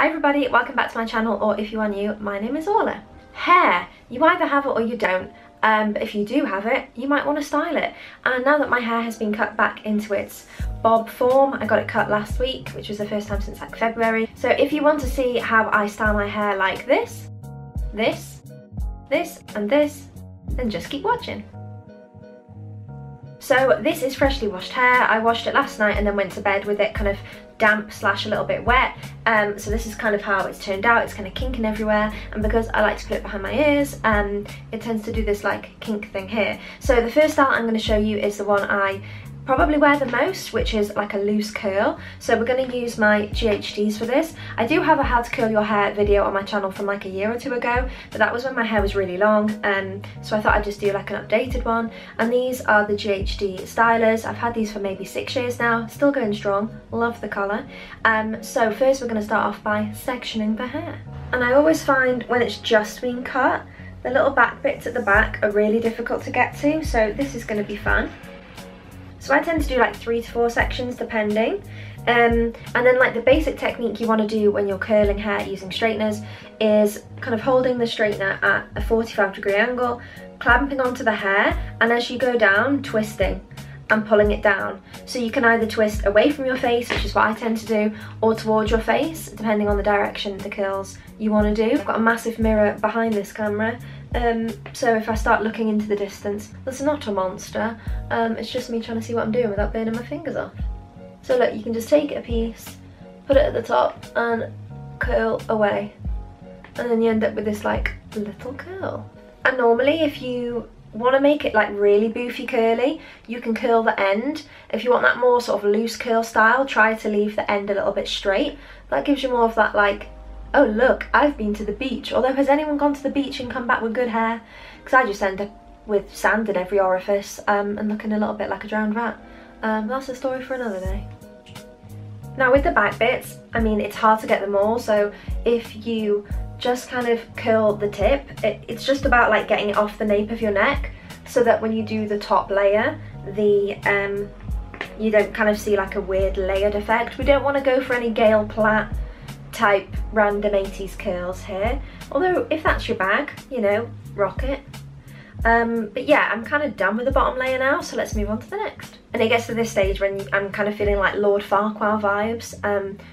Hi everybody, welcome back to my channel, or if you are new, my name is Orlagh. Hair, you either have it or you don't, but if you do have it, you might want to style it. And now that my hair has been cut back into its bob form, I got it cut last week, which was the first time since like February. So if you want to see how I style my hair like this, this, and this, then just keep watching. So this is freshly washed hair. I washed it last night and then went to bed with it kind of damp slash a little bit wet. So this is kind of how it's turned out. It's kind of kinking everywhere, and because I like to put it behind my ears, it tends to do this like kink thing here. So the first style I'm going to show you is the one I probably wear the most, which is like a loose curl. So we're going to use my GHDs for this. I do have a how to curl your hair video on my channel from like a year or two ago, but that was when my hair was really long, so I thought I'd just do like an updated one. And these are the GHD stylers. I've had these for maybe 6 years now, still going strong, love the colour. So first we're going to start off by sectioning the hair. And I always find when it's just been cut, the little back bits at the back are really difficult to get to, so this is going to be fun. So I tend to do like 3 to 4 sections depending, and then like the basic technique you want to do when you're curling hair using straighteners is kind of holding the straightener at a 45-degree angle, clamping onto the hair, and as you go down, twisting and pulling it down. So you can either twist away from your face, which is what I tend to do, or towards your face, depending on the direction the curls you want to do. I've got a massive mirror behind this camera, so if I start looking into the distance, that's not a monster, it's just me trying to see what I'm doing without burning my fingers off. So look, you can just take a piece, put it at the top and curl away, and then you end up with this like little curl. And normally if you want to make it like really boofy curly, you can curl the end. If you want that more sort of loose curl style, try to leave the end a little bit straight. That gives you more of that like, oh look, I've been to the beach. Although, has anyone gone to the beach and come back with good hair? Because I just end up with sand in every orifice, and looking a little bit like a drowned rat. That's a story for another day. Now with the back bits, I mean, it's hard to get them all, so if you just kind of curl the tip, it's just about like getting it off the nape of your neck, so that when you do the top layer, you don't kind of see like a weird layered effect. We don't want to go for any Gail Platt type random 80s curls here, although if that's your bag, you know, rock it. But yeah, I'm kind of done with the bottom layer now, so let's move on to the next. And it gets to this stage when I'm kind of feeling like Lord Farquhar vibes,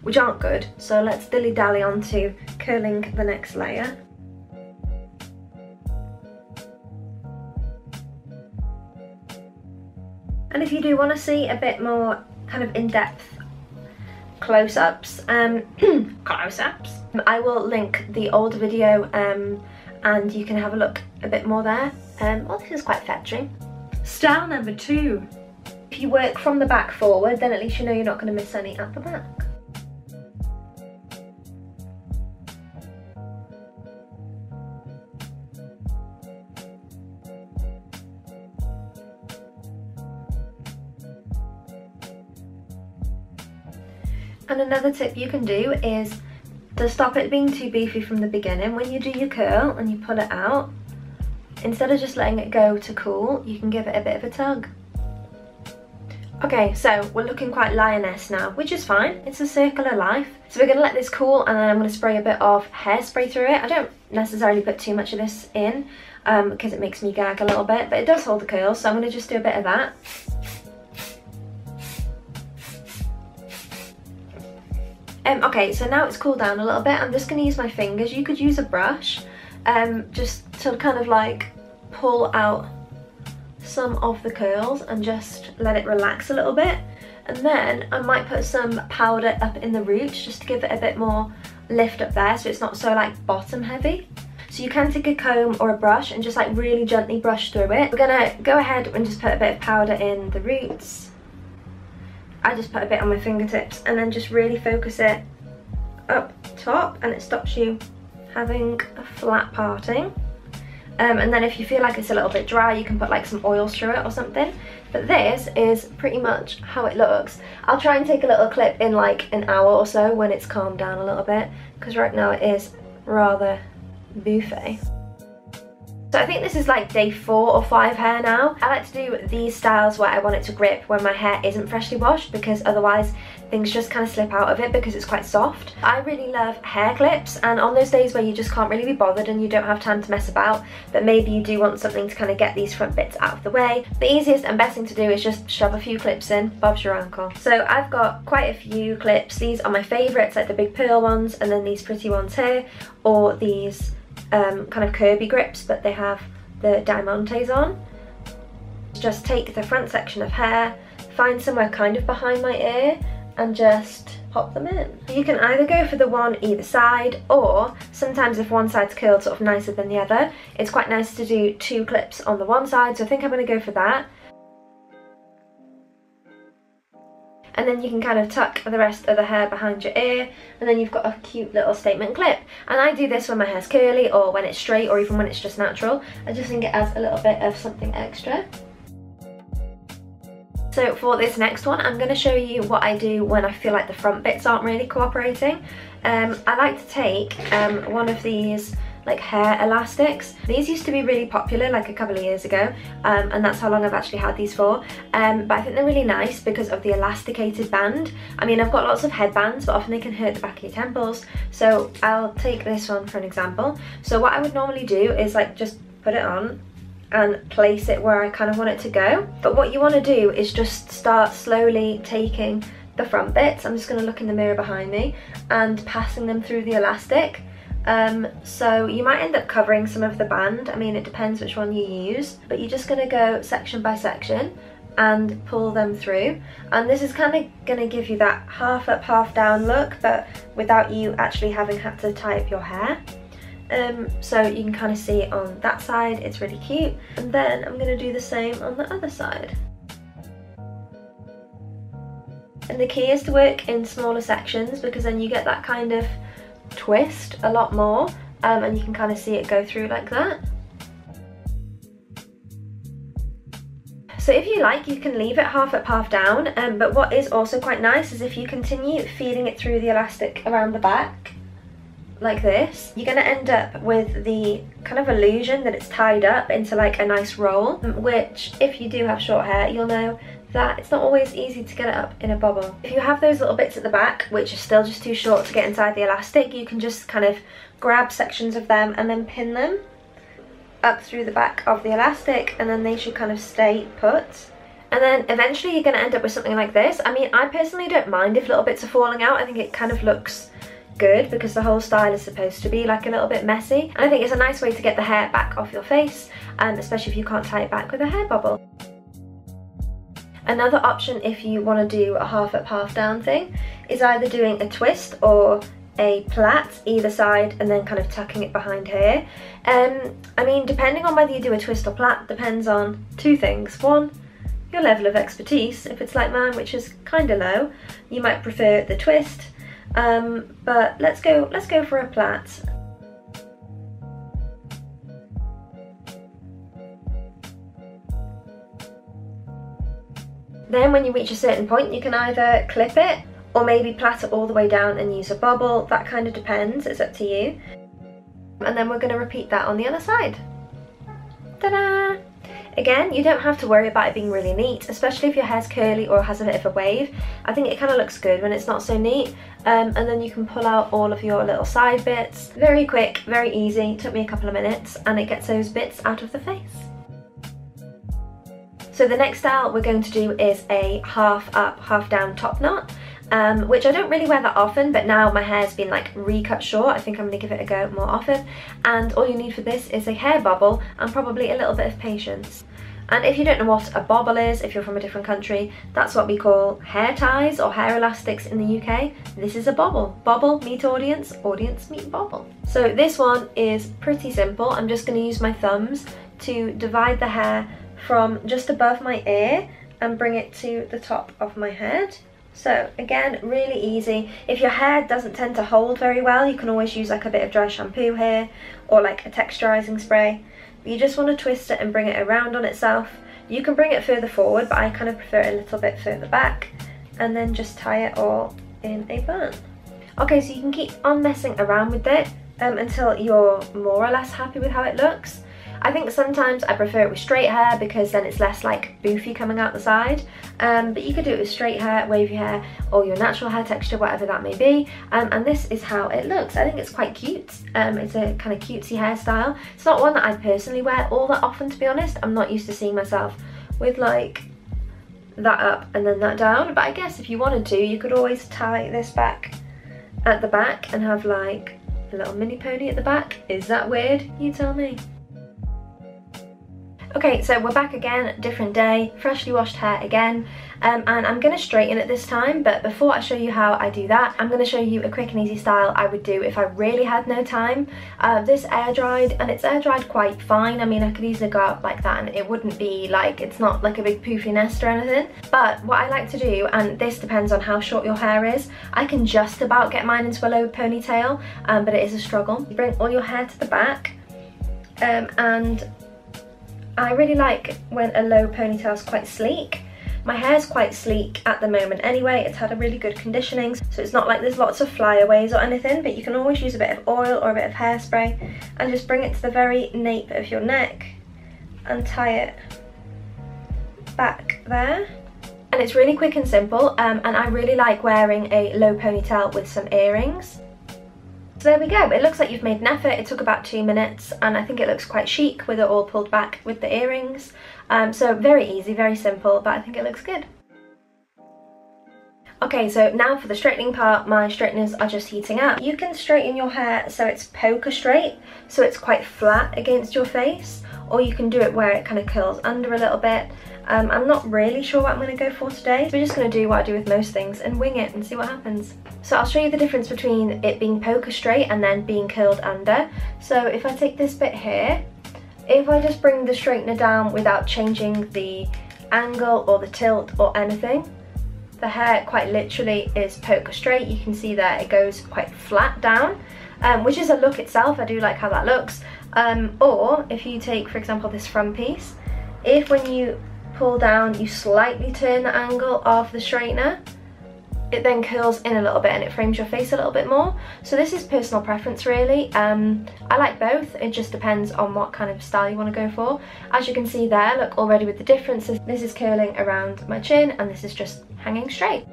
which aren't good, so let's dilly-dally on to curling the next layer. And if you do want to see a bit more kind of in-depth close-ups, I will link the old video, and you can have a look a bit more there. Well, this is quite fetching. Style number 2. If you work from the back forward, then at least you know you're not going to miss any at the back. And another tip you can do is to stop it being too beefy from the beginning. When you do your curl and you pull it out, instead of just letting it go to cool, you can give it a bit of a tug. Okay, so we're looking quite lioness now, which is fine. It's a circle of life. So we're going to let this cool, and then I'm going to spray a bit of hairspray through it. I don't necessarily put too much of this in, because it makes me gag a little bit, but it does hold the curls, so I'm going to just do a bit of that. Okay, so now it's cooled down a little bit. I'm just going to use my fingers. You could use a brush, just to kind of like pull out some of the curls and just let it relax a little bit. And then I might put some powder up in the roots just to give it a bit more lift up there, so it's not so like bottom heavy. So you can take a comb or a brush and just like really gently brush through it. We're gonna go ahead and just put a bit of powder in the roots. I just put a bit on my fingertips and then just really focus it up top, and it stops you having a flat parting. And then if you feel like it's a little bit dry, you can put like some oil through it or something. But this is pretty much how it looks. I'll try and take a little clip in like an hour or so when it's calmed down a little bit, because right now it is rather buffet. So I think this is like day 4 or 5 hair now. I like to do these styles where I want it to grip when my hair isn't freshly washed, because otherwise things just kind of slip out of it because it's quite soft. I really love hair clips, and on those days where you just can't really be bothered and you don't have time to mess about, but maybe you do want something to kind of get these front bits out of the way, the easiest and best thing to do is just shove a few clips in. Bob's your uncle. So I've got quite a few clips. These are my favourites, like the big pearl ones, and then these pretty ones here, or these kind of curvy grips, but they have the diamantes on. Just take the front section of hair, find somewhere kind of behind my ear, and just pop them in. You can either go for the one either side, or sometimes if one side's curled sort of nicer than the other, it's quite nice to do 2 clips on the one side, so I think I'm going to go for that. And then you can kind of tuck the rest of the hair behind your ear, and then you've got a cute little statement clip. And I do this when my hair's curly, or when it's straight, or even when it's just natural. I just think it adds a little bit of something extra. So for this next one, I'm going to show you what I do when I feel like the front bits aren't really cooperating. I like to take one of these like hair elastics. These used to be really popular like a couple of years ago, and that's how long I've actually had these for. But I think they're really nice because of the elasticated band. I mean, I've got lots of headbands, but often they can hurt the back of your temples. So I'll take this one for an example. So what I would normally do is like just put it on and place it where I kind of want it to go. But what you want to do is just start slowly taking the front bits. I'm just going to look in the mirror behind me and passing them through the elastic. So you might end up covering some of the band. I mean, it depends which one you use, but you're just going to go section by section and pull them through. And this is kind of going to give you that half up, half down look, but without you actually having had to tie up your hair. So you can kind of see it on that side, it's really cute. And then I'm going to do the same on the other side. And the key is to work in smaller sections, because then you get that kind of twist a lot more, and you can kind of see it go through like that. So if you like, you can leave it half up, half down, but what is also quite nice is if you continue feeding it through the elastic around the back, like this, you're going to end up with the kind of illusion that it's tied up into like a nice roll, which if you do have short hair, you'll know that it's not always easy to get it up in a bobble. If you have those little bits at the back which are still just too short to get inside the elastic, you can just kind of grab sections of them and then pin them up through the back of the elastic, and then they should kind of stay put. And then eventually you're going to end up with something like this. I mean, I personally don't mind if little bits are falling out. I think it kind of looks good because the whole style is supposed to be like a little bit messy, and I think it's a nice way to get the hair back off your face, especially if you can't tie it back with a hair bobble. Another option if you want to do a half up, half down thing is either doing a twist or a plait either side and then kind of tucking it behind here. I mean, depending on whether you do a twist or plait depends on 2 things. One, your level of expertise. If it's like mine, which is kind of low, you might prefer the twist. But let's go for a plait. Then when you reach a certain point, you can either clip it or maybe plait it all the way down and use a bobble. That kind of depends, it's up to you. And then we're going to repeat that on the other side. Ta-da! Again, you don't have to worry about it being really neat, especially if your hair's curly or has a bit of a wave. I think it kind of looks good when it's not so neat. And then you can pull out all of your little side bits. Very quick, very easy, it took me a couple of minutes, and it gets those bits out of the face. So the next style we're going to do is a half up, half down top knot, which I don't really wear that often, but now my hair's been like recut short, I think I'm going to give it a go more often. And all you need for this is a hair bobble and probably a little bit of patience. And if you don't know what a bobble is, if you're from a different country, that's what we call hair ties or hair elastics in the UK. This is a bobble. Bobble meet audience, audience meet bobble. So this one is pretty simple. I'm just going to use my thumbs to divide the hair from just above my ear and bring it to the top of my head. So again, really easy. If your hair doesn't tend to hold very well, you can always use like a bit of dry shampoo here or like a texturizing spray. But you just want to twist it and bring it around on itself. You can bring it further forward, but I kind of prefer it a little bit further back, and then just tie it all in a bun. Okay, so you can keep on messing around with it until you're more or less happy with how it looks. I think sometimes I prefer it with straight hair because then it's less like boofy coming out the side, but you could do it with straight hair, wavy hair, or your natural hair texture, whatever that may be, and this is how it looks. I think it's quite cute. It's a kind of cutesy hairstyle. It's not one that I personally wear all that often, to be honest. I'm not used to seeing myself with like that up and then that down, but I guess if you wanted to, you could always tie this back at the back and have like a little mini pony at the back. Is that weird? You tell me. Okay, so we're back again, different day, freshly washed hair again, and I'm going to straighten it this time, but before I show you how I do that, I'm going to show you a quick and easy style I would do if I really had no time. This air dried, and it's air dried quite fine. I mean, I could easily go out like that and it wouldn't be like, it's not like a big poofy nest or anything, but what I like to do, and this depends on how short your hair is, I can just about get mine into a low ponytail, but it is a struggle. You bring all your hair to the back, and I really like when a low ponytail is quite sleek. My hair is quite sleek at the moment anyway. It's had a really good conditioning, so it's not like there's lots of flyaways or anything, but you can always use a bit of oil or a bit of hairspray and just bring it to the very nape of your neck and tie it back there. And it's really quick and simple, and I really like wearing a low ponytail with some earrings. So there we go, it looks like you've made an effort. It took about 2 minutes and I think it looks quite chic with it all pulled back with the earrings. So very easy, very simple, but I think it looks good. Okay, so now for the straightening part, my straighteners are just heating up. You can straighten your hair so it's poker straight, so it's quite flat against your face, or you can do it where it kind of curls under a little bit. I'm not really sure what I'm going to go for today. We're just going to do what I do with most things and wing it and see what happens. So I'll show you the difference between it being poker straight and then being curled under. So if I take this bit here, if I just bring the straightener down without changing the angle or the tilt or anything, the hair quite literally is poker straight. You can see there it goes quite flat down, which is a look itself. I do like how that looks. Or if you take, for example, this front piece, if when you pull down you slightly turn the angle of the straightener, it then curls in a little bit and it frames your face a little bit more. So this is personal preference really. I like both, it just depends on what kind of style you want to go for. As you can see there, look already with the differences, this is curling around my chin and this is just hanging straight.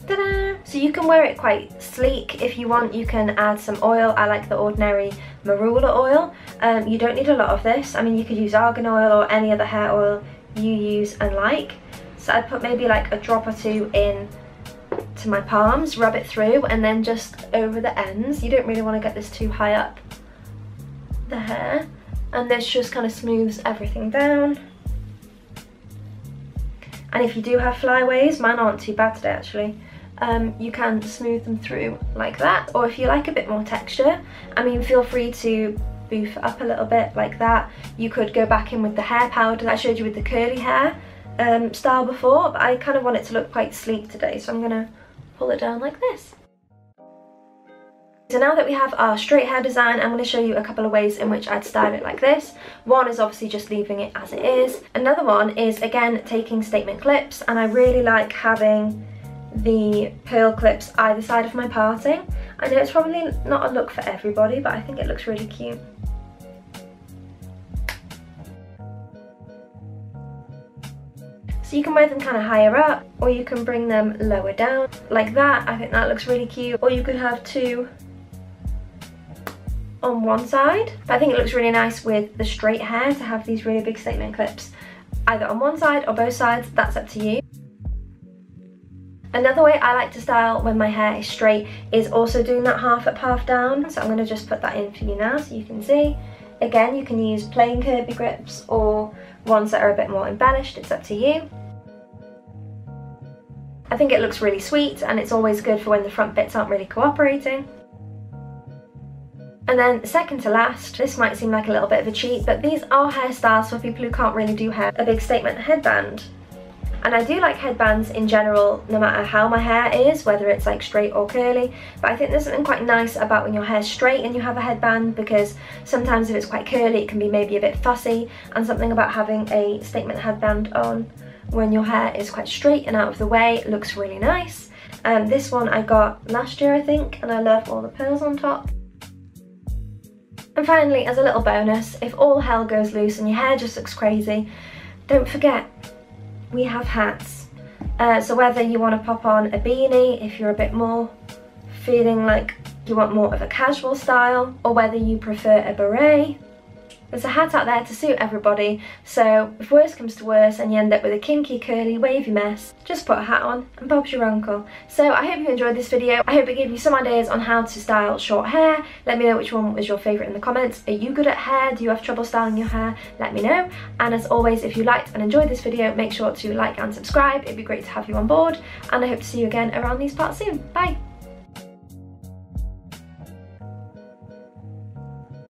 Ta-da! So you can wear it quite sleek. If you want, you can add some oil. I like the ordinary marula oil. You don't need a lot of this. I mean, you could use argan oil or any other hair oil you use and like. So I'd put maybe like a drop or two in to my palms, rub it through, and then just over the ends. You don't really want to get this too high up the hair, and this just kind of smooths everything down. And if you do have flyaways, mine aren't too bad today actually, you can smooth them through like that. Or if you like a bit more texture, I mean, feel free to boof it up a little bit like that. You could go back in with the hair powder that I showed you with the curly hair style before, but I kind of want it to look quite sleek today, so I'm gonna pull it down like this. So now that we have our straight hair design, I'm going to show you a couple of ways in which I'd style it like this. One is obviously just leaving it as it is. Another one is, again, taking statement clips, and I really like having the pearl clips either side of my parting. I know it's probably not a look for everybody, but I think it looks really cute. So you can wear them kind of higher up, or you can bring them lower down like that. I think that looks really cute. Or you could have two on one side, but I think it looks really nice with the straight hair to have these really big statement clips either on one side or both sides. That's up to you. Another way I like to style when my hair is straight is also doing that half up, half down. So I'm going to just put that in for you now so you can see. Again, you can use plain curvy grips or ones that are a bit more embellished. It's up to you. I think it looks really sweet, and it's always good for when the front bits aren't really cooperating. And then second to last, this might seem like a little bit of a cheat, but these are hairstyles for people who can't really do hair, a big statement headband. And I do like headbands in general, no matter how my hair is, whether it's like straight or curly, but I think there's something quite nice about when your hair's straight and you have a headband, because sometimes if it's quite curly it can be maybe a bit fussy, and something about having a statement headband on when your hair is quite straight and out of the way looks really nice. This one I got last year I think, and I love all the pearls on top. And finally, as a little bonus, if all hell goes loose and your hair just looks crazy, don't forget, we have hats. So whether you want to pop on a beanie if you're a bit more feeling like you want more of a casual style, or whether you prefer a beret, there's a hat out there to suit everybody. So if worse comes to worse and you end up with a kinky, curly, wavy mess, just put a hat on and Bob's your uncle. So I hope you enjoyed this video. I hope it gave you some ideas on how to style short hair. Let me know which one was your favourite in the comments. Are you good at hair? Do you have trouble styling your hair? Let me know. And as always, if you liked and enjoyed this video, make sure to like and subscribe. It'd be great to have you on board. And I hope to see you again around these parts soon. Bye!